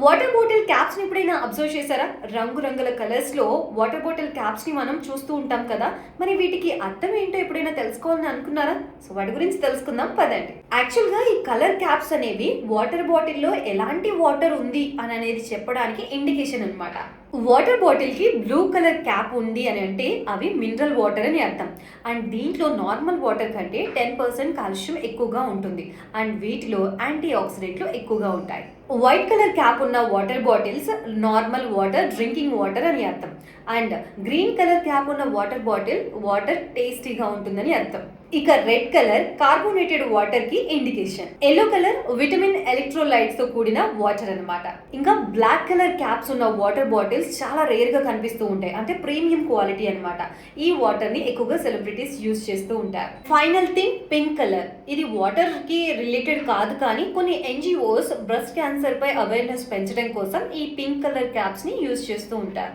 Water bottle caps ని ఎప్పుడైనా observe చేశారా? రంగురంగుల కలర్స్ లో వాటర్ బాటిల్ క్యాప్స్ ని మనం చూస్తూ ఉంటాం కదా. మరి వీటికి అర్థం ఏంటో ఎప్పుడైనా తెలుసుకోవాలని అనుకున్నారా? సో వాటి గురించి తెలుసుకుందాం పదండి. యాక్చువల్ గా ఈ కలర్ క్యాప్స్ అనేవి వాటర్ బాటిల్ లో ఎలాంటి వాటర్ ఉంది అని అనేది చెప్పడానికి ఇండికేషన్ అన్నమాట. వాటర్ బాటిల్ కి బ్లూ కలర్ క్యాప్ ఉంది అని అంటే అవి మినరల్ వాటర్ అని అర్థం. అండ్ దీంట్లో నార్మల్ వాటర్ కంటే 10% కాల్షియం ఎక్కువగా ఉంటుంది. అండ్ వీటిలో యాంటీ ఆక్సిడెంట్లు ఎక్కువగా ఉంటాయి. వైట్ కలర్ క్యాప్ ఉన్న water bottles normal water, drinking water అని అర్థం. అండ్ గ్రీన్ కలర్ క్యాప్ ఉన్న వాటర్ బాటిల్ వాటర్ టేస్టీగా ఉంటుందని అర్థం. ఇక రెడ్ కలర్ కార్బోనేటెడ్ వాటర్ కి indication. Yellow colour vitamin electrolytes తో కూడిన వాటర్ అన్నమాట. ఇంకా బ్లాక్ కలర్ క్యాప్స్ ఉన్న వాటర్ బాటిల్స్ చాలా రేర్ గా కనిపిస్తూ ఉంటాయి. అంటే ప్రీమియం క్వాలిటీ అన్నమాట. ఈ వాటర్ ని ఎక్కువగా సెలబ్రిటీస్ యూజ్ చేస్తూ ఉంటారు. Final thing pink colour. ఇది వాటర్ కి రిలేటెడ్ కాదు, కానీ కొన్ని ఎన్జిఓస్ బ్రెస్ట్ క్యాన్సర్ పై అవేర్నెస్ పెంచడం కోసం ఈ పింక్ కలర్ క్యాప్స్ ని యూజ్ చేస్తూ ఉంటారు.